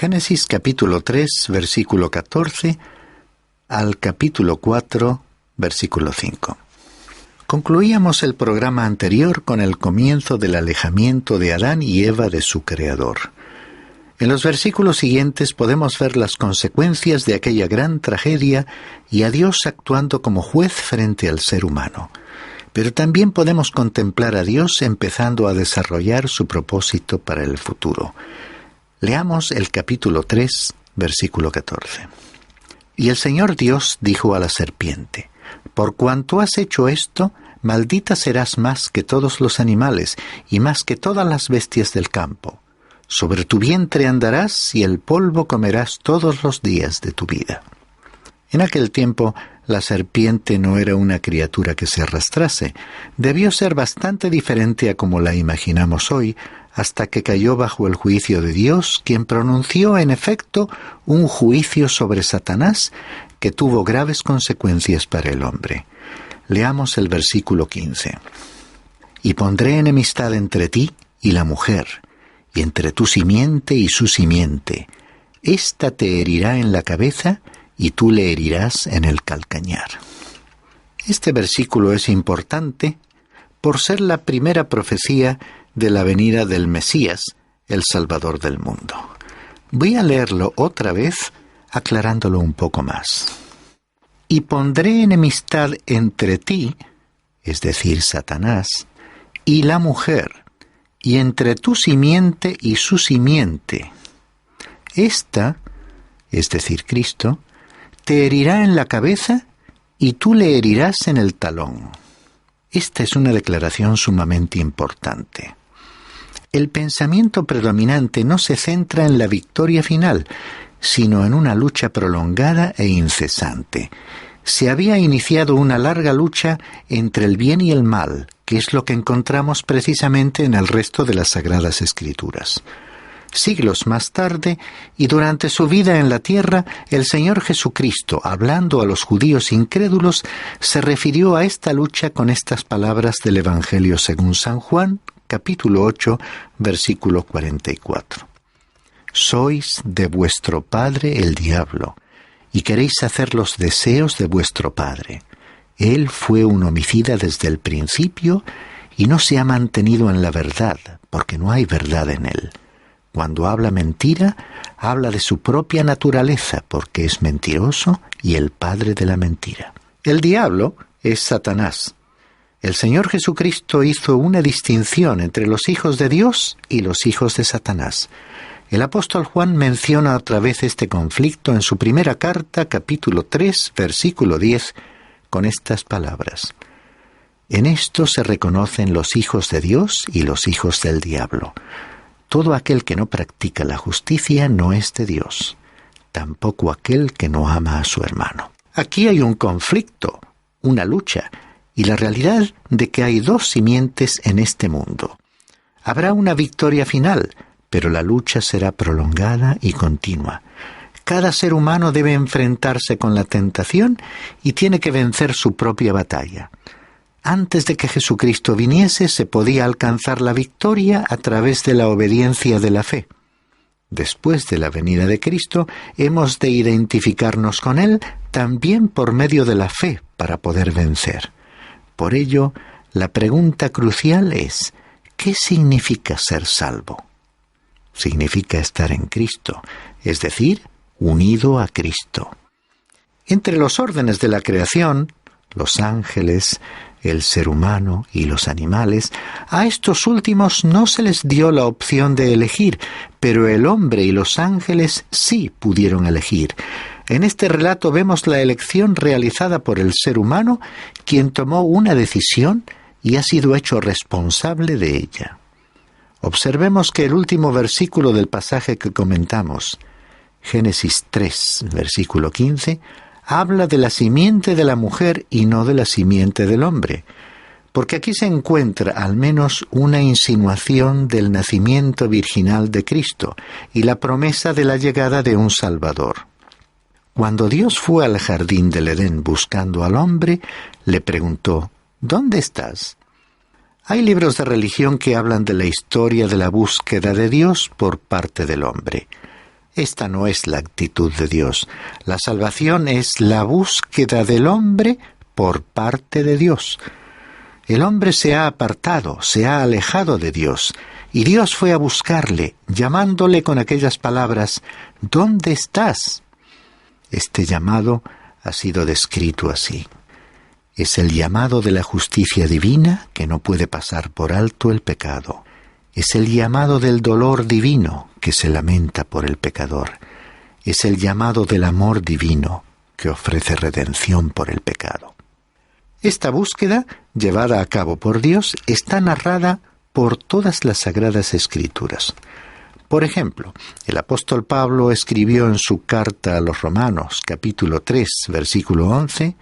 Génesis capítulo 3, versículo 14, al capítulo 4, versículo 5. Concluíamos el programa anterior con el comienzo del alejamiento de Adán y Eva de su Creador. En los versículos siguientes podemos ver las consecuencias de aquella gran tragedia y a Dios actuando como juez frente al ser humano. Pero también podemos contemplar a Dios empezando a desarrollar su propósito para el futuro. Leamos el capítulo 3, versículo 14. Y el Señor Dios dijo a la serpiente: Por cuanto has hecho esto, maldita serás más que todos los animales y más que todas las bestias del campo. Sobre tu vientre andarás y el polvo comerás todos los días de tu vida. En aquel tiempo, la serpiente no era una criatura que se arrastrase. Debió ser bastante diferente a como la imaginamos hoy, hasta que cayó bajo el juicio de Dios, quien pronunció en efecto un juicio sobre Satanás que tuvo graves consecuencias para el hombre. Leamos el versículo 15. Y pondré enemistad entre ti y la mujer, y entre tu simiente y su simiente. Ésta te herirá en la cabeza, y tú le herirás en el calcañar. Este versículo es importante por ser la primera profecía de la venida del Mesías, el Salvador del mundo. Voy a leerlo otra vez, aclarándolo un poco más. Y pondré enemistad entre ti, es decir, Satanás, y la mujer, y entre tu simiente y su simiente. Esta, es decir, Cristo, te herirá en la cabeza y tú le herirás en el talón. Esta es una declaración sumamente importante. El pensamiento predominante no se centra en la victoria final, sino en una lucha prolongada e incesante. Se había iniciado una larga lucha entre el bien y el mal, que es lo que encontramos precisamente en el resto de las Sagradas Escrituras. Siglos más tarde, y durante su vida en la tierra, el Señor Jesucristo, hablando a los judíos incrédulos, se refirió a esta lucha con estas palabras del Evangelio según San Juan, capítulo 8, versículo 44. Sois de vuestro padre el diablo, y queréis hacer los deseos de vuestro padre. Él fue un homicida desde el principio, y no se ha mantenido en la verdad, porque no hay verdad en él. Cuando habla mentira, habla de su propia naturaleza, porque es mentiroso y el padre de la mentira. El diablo es Satanás. El Señor Jesucristo hizo una distinción entre los hijos de Dios y los hijos de Satanás. El apóstol Juan menciona otra vez este conflicto en su primera carta, capítulo 3, versículo 10, con estas palabras: En esto se reconocen los hijos de Dios y los hijos del diablo. Todo aquel que no practica la justicia no es de Dios, tampoco aquel que no ama a su hermano. Aquí hay un conflicto, una lucha, y la realidad de que hay dos simientes en este mundo. Habrá una victoria final, pero la lucha será prolongada y continua. Cada ser humano debe enfrentarse con la tentación y tiene que vencer su propia batalla. Antes de que Jesucristo viniese, se podía alcanzar la victoria a través de la obediencia de la fe. Después de la venida de Cristo, hemos de identificarnos con Él también por medio de la fe para poder vencer. Por ello, la pregunta crucial es: ¿qué significa ser salvo? Significa estar en Cristo, es decir, unido a Cristo. Entre los órdenes de la creación, los ángeles, el ser humano y los animales, a estos últimos no se les dio la opción de elegir, pero el hombre y los ángeles sí pudieron elegir. En este relato vemos la elección realizada por el ser humano, quien tomó una decisión y ha sido hecho responsable de ella. Observemos que el último versículo del pasaje que comentamos, Génesis 3, versículo 15, habla de la simiente de la mujer y no de la simiente del hombre, porque aquí se encuentra al menos una insinuación del nacimiento virginal de Cristo y la promesa de la llegada de un Salvador. Cuando Dios fue al jardín del Edén buscando al hombre, le preguntó: ¿Dónde estás? Hay libros de religión que hablan de la historia de la búsqueda de Dios por parte del hombre. Esta no es la actitud de Dios. La salvación es la búsqueda del hombre por parte de Dios. El hombre se ha apartado, se ha alejado de Dios, y Dios fue a buscarle, llamándole con aquellas palabras: ¿dónde estás? Este llamado ha sido descrito así. Es el llamado de la justicia divina que no puede pasar por alto el pecado. Es el llamado del dolor divino que se lamenta por el pecador. Es el llamado del amor divino que ofrece redención por el pecado. Esta búsqueda, llevada a cabo por Dios, está narrada por todas las Sagradas Escrituras. Por ejemplo, el apóstol Pablo escribió en su carta a los Romanos, capítulo 3, versículo 11,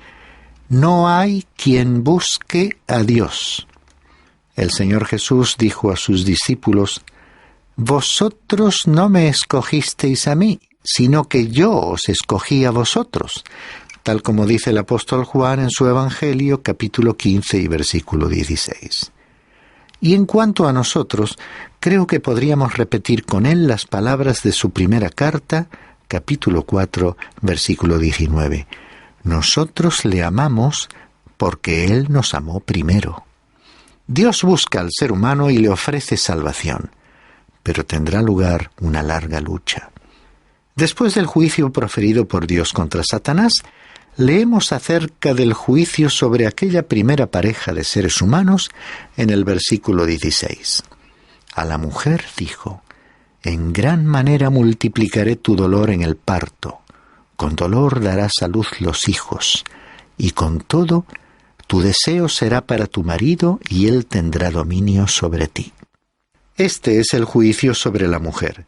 «No hay quien busque a Dios». El Señor Jesús dijo a sus discípulos: «Vosotros no me escogisteis a mí, sino que yo os escogí a vosotros», tal como dice el apóstol Juan en su Evangelio, capítulo 15 y versículo 16. Y en cuanto a nosotros, creo que podríamos repetir con él las palabras de su primera carta, capítulo 4, versículo 19. «Nosotros le amamos porque él nos amó primero». Dios busca al ser humano y le ofrece salvación, pero tendrá lugar una larga lucha. Después del juicio proferido por Dios contra Satanás, leemos acerca del juicio sobre aquella primera pareja de seres humanos en el versículo 16. A la mujer dijo: «En gran manera multiplicaré tu dolor en el parto, con dolor darás a luz los hijos, y con todo tu deseo será para tu marido, y él tendrá dominio sobre ti». Este es el juicio sobre la mujer.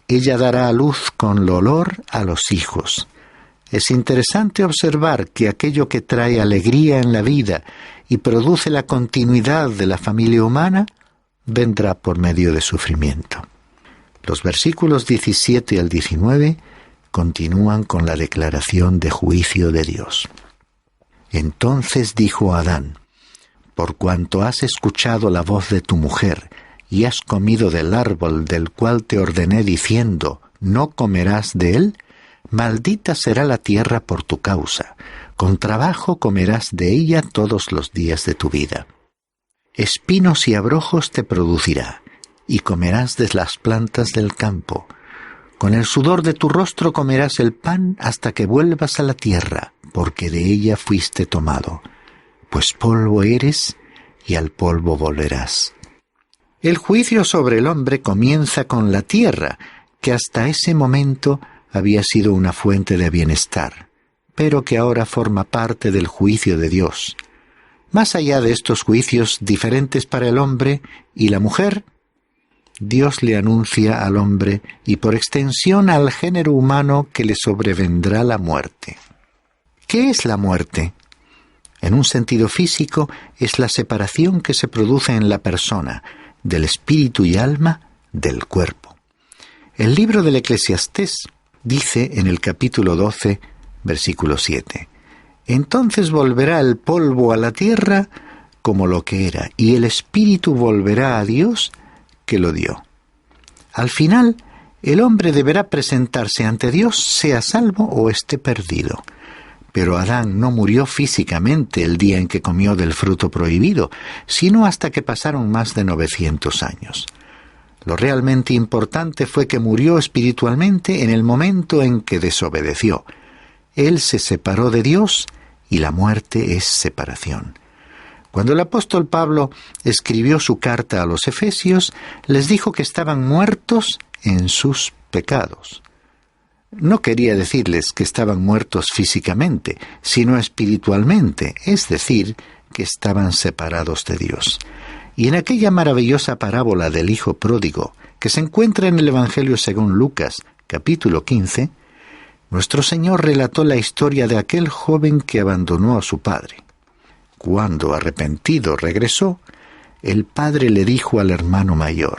Ella dará a luz con dolor a los hijos. Es interesante observar que aquello que trae alegría en la vida y produce la continuidad de la familia humana vendrá por medio de sufrimiento. Los versículos 17 al 19 continúan con la declaración de juicio de Dios. Entonces dijo Adán: «Por cuanto has escuchado la voz de tu mujer y has comido del árbol del cual te ordené diciendo: no comerás de él, maldita será la tierra por tu causa, con trabajo comerás de ella todos los días de tu vida. Espinos y abrojos te producirá, y comerás de las plantas del campo. Con el sudor de tu rostro comerás el pan hasta que vuelvas a la tierra, porque de ella fuiste tomado. Pues polvo eres, y al polvo volverás». El juicio sobre el hombre comienza con la tierra, que hasta ese momento había sido una fuente de bienestar, pero que ahora forma parte del juicio de Dios. Más allá de estos juicios diferentes para el hombre y la mujer, Dios le anuncia al hombre y por extensión al género humano que le sobrevendrá la muerte. ¿Qué es la muerte? En un sentido físico, es la separación que se produce en la persona, del espíritu y alma, del cuerpo. El libro del Eclesiastés dice en el capítulo 12, versículo 7, «Entonces volverá el polvo a la tierra como lo que era, y el espíritu volverá a Dios que lo dio». Al final, el hombre deberá presentarse ante Dios, sea salvo o esté perdido. Pero Adán no murió físicamente el día en que comió del fruto prohibido, sino hasta que pasaron más de 900 años. Lo realmente importante fue que murió espiritualmente en el momento en que desobedeció. Él se separó de Dios y la muerte es separación. Cuando el apóstol Pablo escribió su carta a los Efesios, les dijo que estaban muertos en sus pecados. No quería decirles que estaban muertos físicamente, sino espiritualmente, es decir, que estaban separados de Dios. Y en aquella maravillosa parábola del Hijo Pródigo, que se encuentra en el Evangelio según Lucas, capítulo 15, nuestro Señor relató la historia de aquel joven que abandonó a su padre. Cuando arrepentido regresó, el padre le dijo al hermano mayor: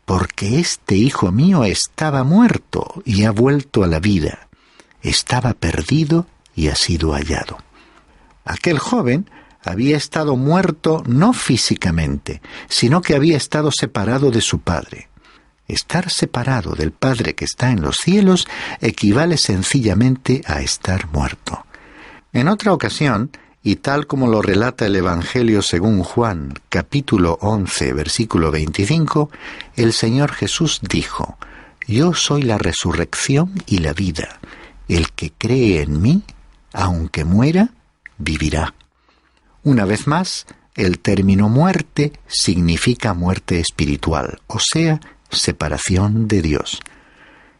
«Porque este hijo mío estaba muerto y ha vuelto a la vida. Estaba perdido y ha sido hallado». Aquel joven había estado muerto no físicamente, sino que había estado separado de su padre. Estar separado del Padre que está en los cielos equivale sencillamente a estar muerto. En otra ocasión, y tal como lo relata el Evangelio según Juan, capítulo 11, versículo 25, el Señor Jesús dijo: «Yo soy la resurrección y la vida. El que cree en mí, aunque muera, vivirá». Una vez más, el término muerte significa muerte espiritual, o sea, separación de Dios.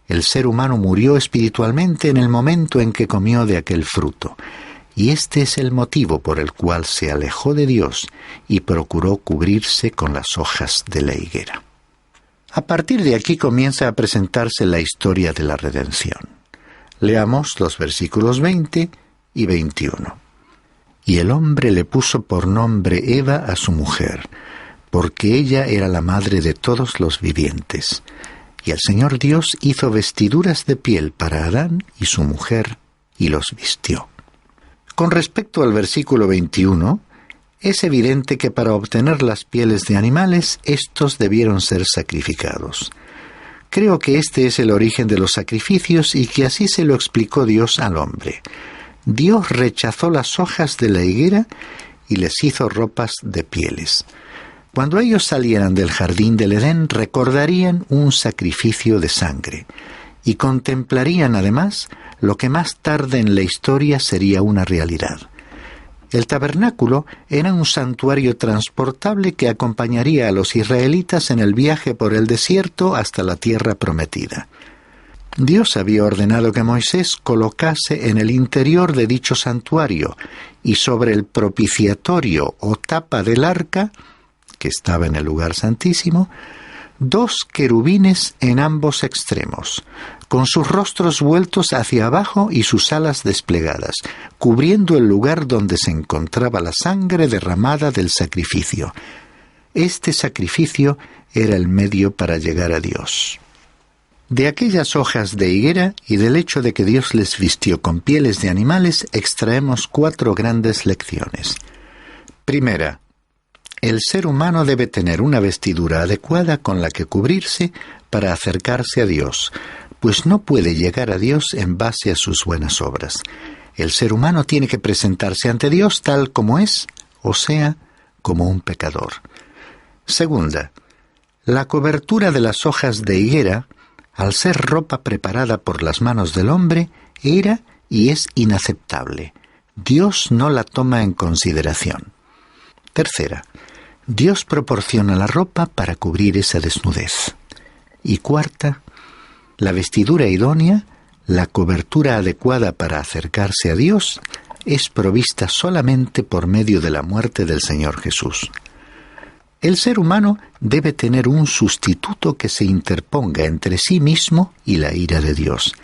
El ser humano murió espiritualmente en el momento en que comió de aquel fruto, y este es el motivo por el cual se alejó de Dios y procuró cubrirse con las hojas de la higuera. A partir de aquí comienza a presentarse la historia de la redención. Leamos los versículos 20 y 21. «Y el hombre le puso por nombre Eva a su mujer, porque ella era la madre de todos los vivientes. Y el Señor Dios hizo vestiduras de piel para Adán y su mujer, y los vistió». Con respecto al versículo 21, es evidente que para obtener las pieles de animales, estos debieron ser sacrificados. Creo que este es el origen de los sacrificios y que así se lo explicó Dios al hombre. Dios rechazó las hojas de la higuera y les hizo ropas de pieles. Cuando ellos salieran del jardín del Edén, recordarían un sacrificio de sangre y contemplarían además lo que más tarde en la historia sería una realidad. El tabernáculo era un santuario transportable que acompañaría a los israelitas en el viaje por el desierto hasta la tierra prometida. Dios había ordenado que Moisés colocase en el interior de dicho santuario y sobre el propiciatorio o tapa del arca, que estaba en el lugar santísimo, 2 querubines en ambos extremos, con sus rostros vueltos hacia abajo y sus alas desplegadas, cubriendo el lugar donde se encontraba la sangre derramada del sacrificio. Este sacrificio era el medio para llegar a Dios. De aquellas hojas de higuera y del hecho de que Dios les vistió con pieles de animales, extraemos 4 grandes lecciones. Primera, el ser humano debe tener una vestidura adecuada con la que cubrirse para acercarse a Dios, pues no puede llegar a Dios en base a sus buenas obras. El ser humano tiene que presentarse ante Dios tal como es, o sea, como un pecador. Segunda, la cobertura de las hojas de higuera, al ser ropa preparada por las manos del hombre, era y es inaceptable. Dios no la toma en consideración. Tercera, Dios proporciona la ropa para cubrir esa desnudez. Y cuarta, la vestidura idónea, la cobertura adecuada para acercarse a Dios, es provista solamente por medio de la muerte del Señor Jesús. El ser humano debe tener un sustituto que se interponga entre sí mismo y la ira de Dios.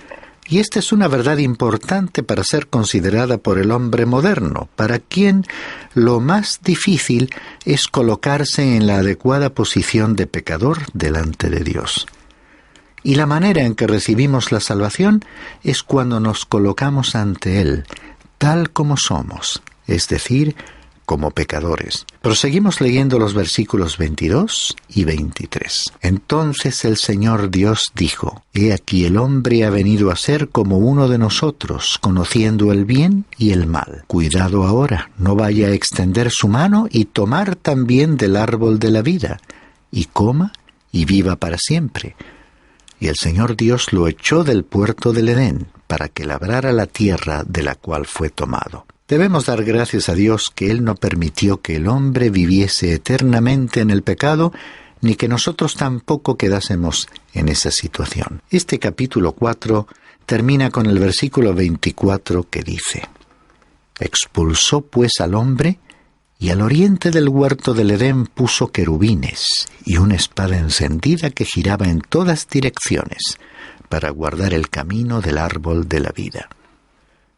Y esta es una verdad importante para ser considerada por el hombre moderno, para quien lo más difícil es colocarse en la adecuada posición de pecador delante de Dios. Y la manera en que recibimos la salvación es cuando nos colocamos ante Él, tal como somos, es decir, como pecadores. Proseguimos leyendo los versículos 22 y 23. Entonces el Señor Dios dijo: He aquí el hombre ha venido a ser como uno de nosotros, conociendo el bien y el mal. Cuidado ahora, no vaya a extender su mano y tomar también del árbol de la vida, y coma y viva para siempre. Y el Señor Dios lo echó del puerto del Edén, para que labrara la tierra de la cual fue tomado. Debemos dar gracias a Dios que Él no permitió que el hombre viviese eternamente en el pecado, ni que nosotros tampoco quedásemos en esa situación. Este capítulo 4 termina con el versículo 24 que dice: Expulsó pues al hombre, y al oriente del huerto del Edén puso querubines y una espada encendida que giraba en todas direcciones, para guardar el camino del árbol de la vida.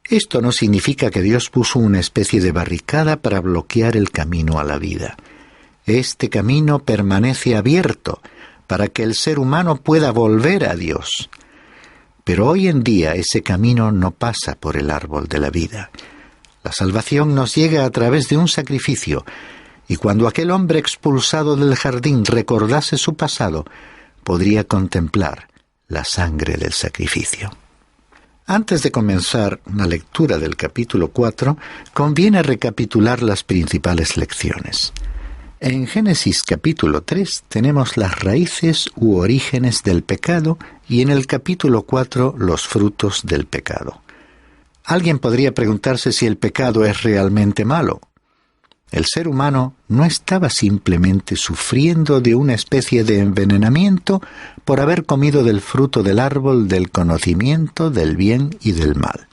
Esto no significa que Dios puso una especie de barricada para bloquear el camino a la vida. Este camino permanece abierto para que el ser humano pueda volver a Dios. Pero hoy en día ese camino no pasa por el árbol de la vida. La salvación nos llega a través de un sacrificio, y cuando aquel hombre expulsado del jardín recordase su pasado, podría contemplar la sangre del sacrificio. Antes de comenzar la lectura del capítulo 4, conviene recapitular las principales lecciones. En Génesis capítulo 3 tenemos las raíces u orígenes del pecado y en el capítulo 4 los frutos del pecado. Alguien podría preguntarse si el pecado es realmente malo. El ser humano no estaba simplemente sufriendo de una especie de envenenamiento por haber comido del fruto del árbol del conocimiento del bien y del mal.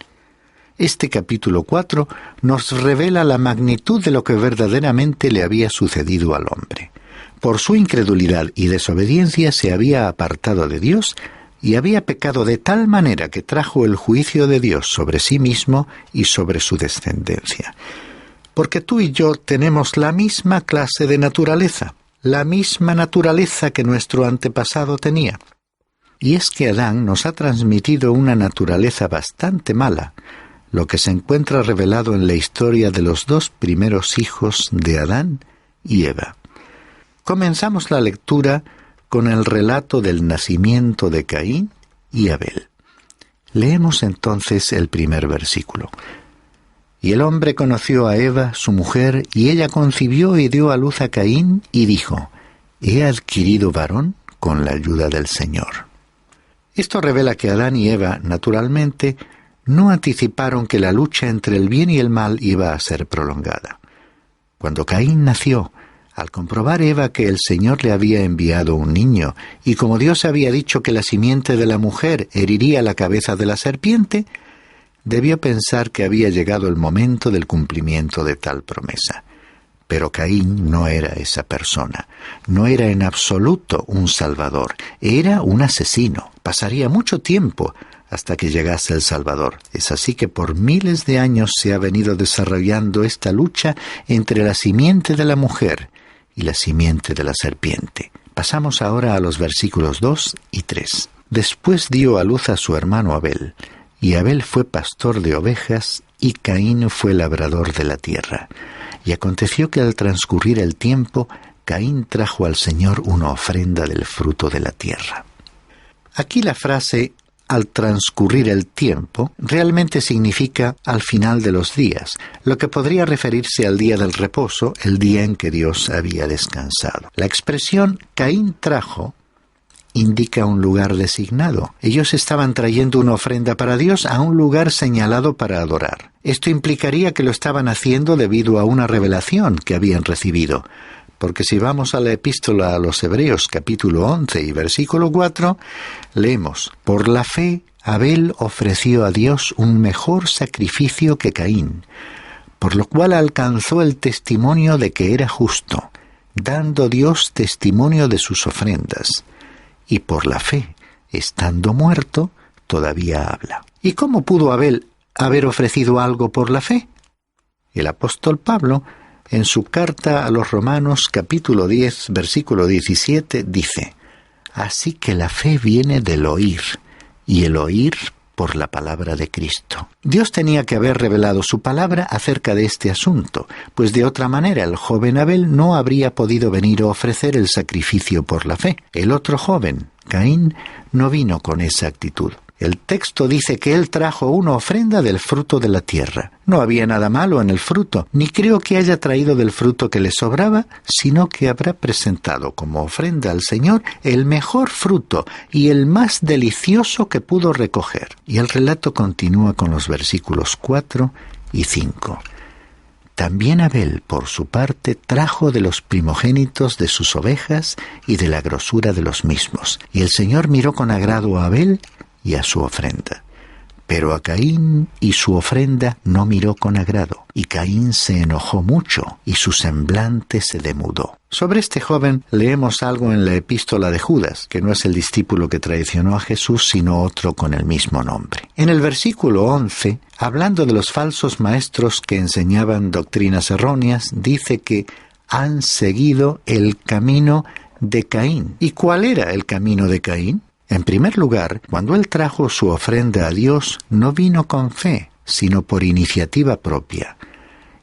Este capítulo 4 nos revela la magnitud de lo que verdaderamente le había sucedido al hombre. Por su incredulidad y desobediencia se había apartado de Dios y había pecado de tal manera que trajo el juicio de Dios sobre sí mismo y sobre su descendencia. Porque tú y yo tenemos la misma clase de naturaleza, la misma naturaleza que nuestro antepasado tenía. Y es que Adán nos ha transmitido una naturaleza bastante mala, lo que se encuentra revelado en la historia de los dos primeros hijos de Adán y Eva. Comenzamos la lectura con el relato del nacimiento de Caín y Abel. Leemos entonces el primer versículo. Y el hombre conoció a Eva, su mujer, y ella concibió y dio a luz a Caín, y dijo: «He adquirido varón con la ayuda del Señor». Esto revela que Adán y Eva, naturalmente, no anticiparon que la lucha entre el bien y el mal iba a ser prolongada. Cuando Caín nació, al comprobar Eva que el Señor le había enviado un niño, y como Dios había dicho que la simiente de la mujer heriría la cabeza de la serpiente, debió pensar que había llegado el momento del cumplimiento de tal promesa. Pero Caín no era esa persona, no era en absoluto un salvador, era un asesino. Pasaría mucho tiempo hasta que llegase el Salvador. Es así que por miles de años se ha venido desarrollando esta lucha entre la simiente de la mujer y la simiente de la serpiente. Pasamos ahora a los versículos 2 y 3. Después dio a luz a su hermano Abel, y Abel fue pastor de ovejas, y Caín fue labrador de la tierra. Y aconteció que al transcurrir el tiempo, Caín trajo al Señor una ofrenda del fruto de la tierra. Aquí la frase «al transcurrir el tiempo» realmente significa «al final de los días», lo que podría referirse al día del reposo, el día en que Dios había descansado. La expresión «Caín trajo» indica un lugar designado. Ellos estaban trayendo una ofrenda para Dios a un lugar señalado para adorar. Esto implicaría que lo estaban haciendo debido a una revelación que habían recibido. Porque si vamos a la epístola a los Hebreos, capítulo 11 y versículo 4, leemos: «Por la fe, Abel ofreció a Dios un mejor sacrificio que Caín, por lo cual alcanzó el testimonio de que era justo, dando Dios testimonio de sus ofrendas. Y por la fe, estando muerto, todavía habla». ¿Y cómo pudo Abel haber ofrecido algo por la fe? El apóstol Pablo, en su carta a los Romanos, capítulo 10, versículo 17, dice: «Así que la fe viene del oír, y el oír por la palabra de Cristo». Dios tenía que haber revelado su palabra acerca de este asunto, pues de otra manera el joven Abel no habría podido venir a ofrecer el sacrificio por la fe. El otro joven, Caín, no vino con esa actitud. El texto dice que él trajo una ofrenda del fruto de la tierra. No había nada malo en el fruto, ni creo que haya traído del fruto que le sobraba, sino que habrá presentado como ofrenda al Señor el mejor fruto y el más delicioso que pudo recoger. Y el relato continúa con los versículos 4 y 5. También Abel, por su parte, trajo de los primogénitos de sus ovejas y de la grosura de los mismos. Y el Señor miró con agrado a Abel y a su ofrenda. Pero a Caín y su ofrenda no miró con agrado, y Caín se enojó mucho, y su semblante se demudó. Sobre este joven leemos algo en la epístola de Judas, que no es el discípulo que traicionó a Jesús, sino otro con el mismo nombre. En el versículo 11, hablando de los falsos maestros que enseñaban doctrinas erróneas, dice que han seguido el camino de Caín. ¿Y cuál era el camino de Caín? En primer lugar, cuando él trajo su ofrenda a Dios, no vino con fe, sino por iniciativa propia.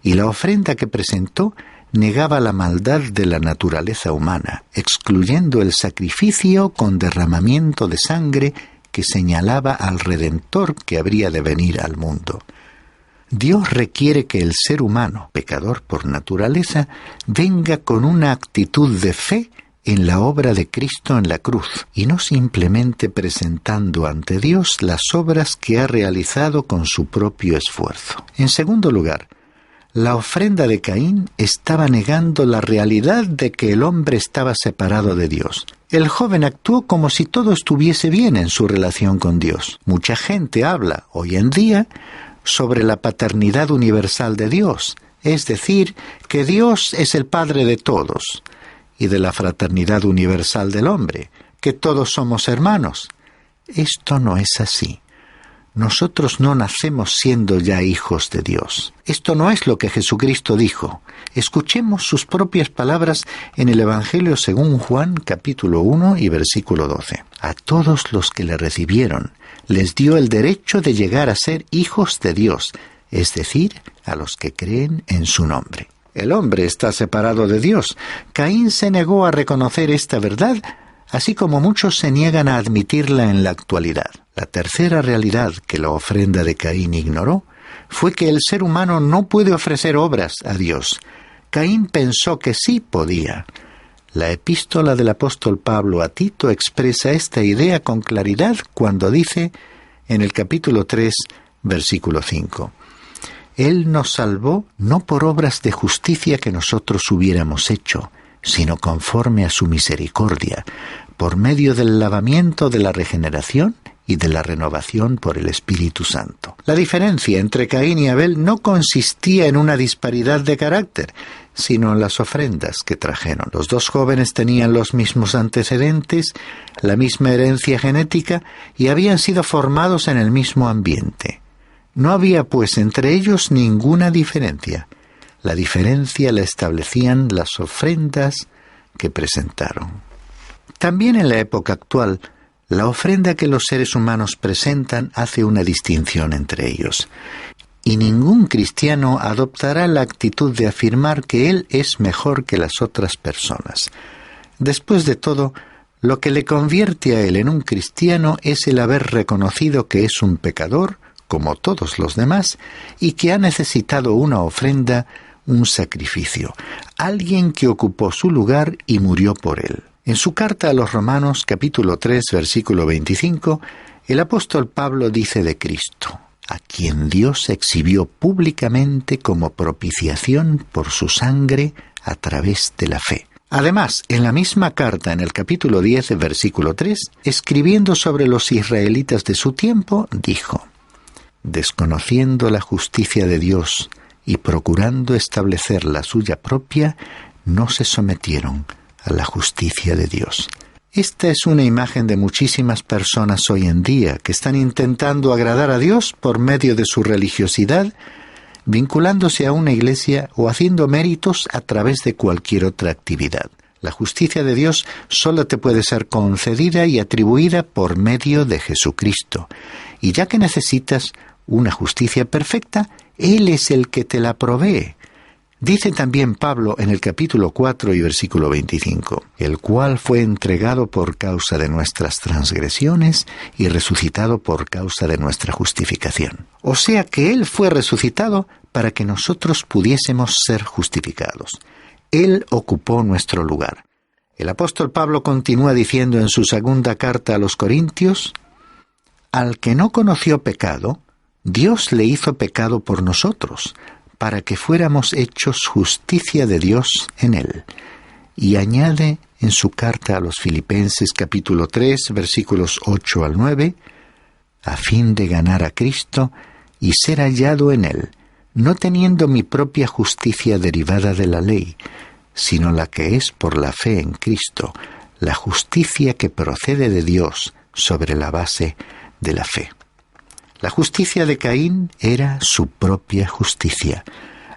Y la ofrenda que presentó negaba la maldad de la naturaleza humana, excluyendo el sacrificio con derramamiento de sangre que señalaba al Redentor que habría de venir al mundo. Dios requiere que el ser humano, pecador por naturaleza, venga con una actitud de fe en la obra de Cristo en la cruz, y no simplemente presentando ante Dios las obras que ha realizado con su propio esfuerzo. En segundo lugar, la ofrenda de Caín estaba negando la realidad de que el hombre estaba separado de Dios. El joven actuó como si todo estuviese bien en su relación con Dios. Mucha gente habla hoy en día sobre la paternidad universal de Dios, es decir, que Dios es el Padre de todos, y de la fraternidad universal del hombre, que todos somos hermanos. Esto no es así. Nosotros no nacemos siendo ya hijos de Dios. Esto no es lo que Jesucristo dijo. Escuchemos sus propias palabras en el Evangelio según Juan, capítulo 1 y versículo 12. A todos los que le recibieron, les dio el derecho de llegar a ser hijos de Dios, es decir, a los que creen en su nombre. El hombre está separado de Dios. Caín se negó a reconocer esta verdad, así como muchos se niegan a admitirla en la actualidad. La tercera realidad que la ofrenda de Caín ignoró fue que el ser humano no puede ofrecer obras a Dios. Caín pensó que sí podía. La epístola del apóstol Pablo a Tito expresa esta idea con claridad cuando dice en el capítulo 3, versículo 5: Él nos salvó no por obras de justicia que nosotros hubiéramos hecho, sino conforme a su misericordia, por medio del lavamiento de la regeneración y de la renovación por el Espíritu Santo. La diferencia entre Caín y Abel no consistía en una disparidad de carácter, sino en las ofrendas que trajeron. Los dos jóvenes tenían los mismos antecedentes, la misma herencia genética y habían sido formados en el mismo ambiente. No había, pues, entre ellos ninguna diferencia. La diferencia la establecían las ofrendas que presentaron. También en la época actual, la ofrenda que los seres humanos presentan hace una distinción entre ellos. Y ningún cristiano adoptará la actitud de afirmar que él es mejor que las otras personas. Después de todo, lo que le convierte a él en un cristiano es el haber reconocido que es un pecador, como todos los demás, y que ha necesitado una ofrenda, un sacrificio, alguien que ocupó su lugar y murió por él. En su carta a los Romanos, capítulo 3, versículo 25, el apóstol Pablo dice de Cristo: a quien Dios exhibió públicamente como propiciación por su sangre a través de la fe. Además, en la misma carta, en el capítulo 10, versículo 3, escribiendo sobre los israelitas de su tiempo, dijo: desconociendo la justicia de Dios y procurando establecer la suya propia, no se sometieron a la justicia de Dios. Esta es una imagen de muchísimas personas hoy en día que están intentando agradar a Dios por medio de su religiosidad, vinculándose a una iglesia o haciendo méritos a través de cualquier otra actividad. La justicia de Dios solo te puede ser concedida y atribuida por medio de Jesucristo. Y ya que necesitas una justicia perfecta, Él es el que te la provee. Dice también Pablo en el capítulo 4 y versículo 25, el cual fue entregado por causa de nuestras transgresiones y resucitado por causa de nuestra justificación. O sea que Él fue resucitado para que nosotros pudiésemos ser justificados. Él ocupó nuestro lugar. El apóstol Pablo continúa diciendo en su segunda carta a los Corintios: al que no conoció pecado, Dios le hizo pecado por nosotros, para que fuéramos hechos justicia de Dios en él. Y añade en su carta a los Filipenses capítulo 3, versículos 8 al 9, a fin de ganar a Cristo y ser hallado en él, no teniendo mi propia justicia derivada de la ley, sino la que es por la fe en Cristo, la justicia que procede de Dios sobre la base de la fe. La justicia de Caín era su propia justicia.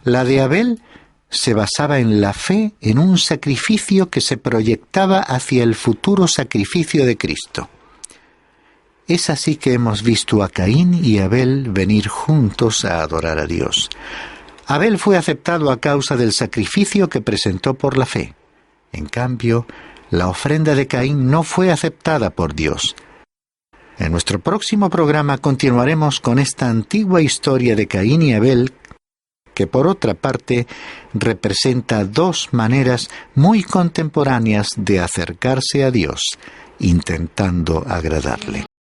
La de Abel se basaba en la fe en un sacrificio que se proyectaba hacia el futuro sacrificio de Cristo. Es así que hemos visto a Caín y Abel venir juntos a adorar a Dios. Abel fue aceptado a causa del sacrificio que presentó por la fe. En cambio, la ofrenda de Caín no fue aceptada por Dios. En nuestro próximo programa continuaremos con esta antigua historia de Caín y Abel, que por otra parte representa dos maneras muy contemporáneas de acercarse a Dios, intentando agradarle.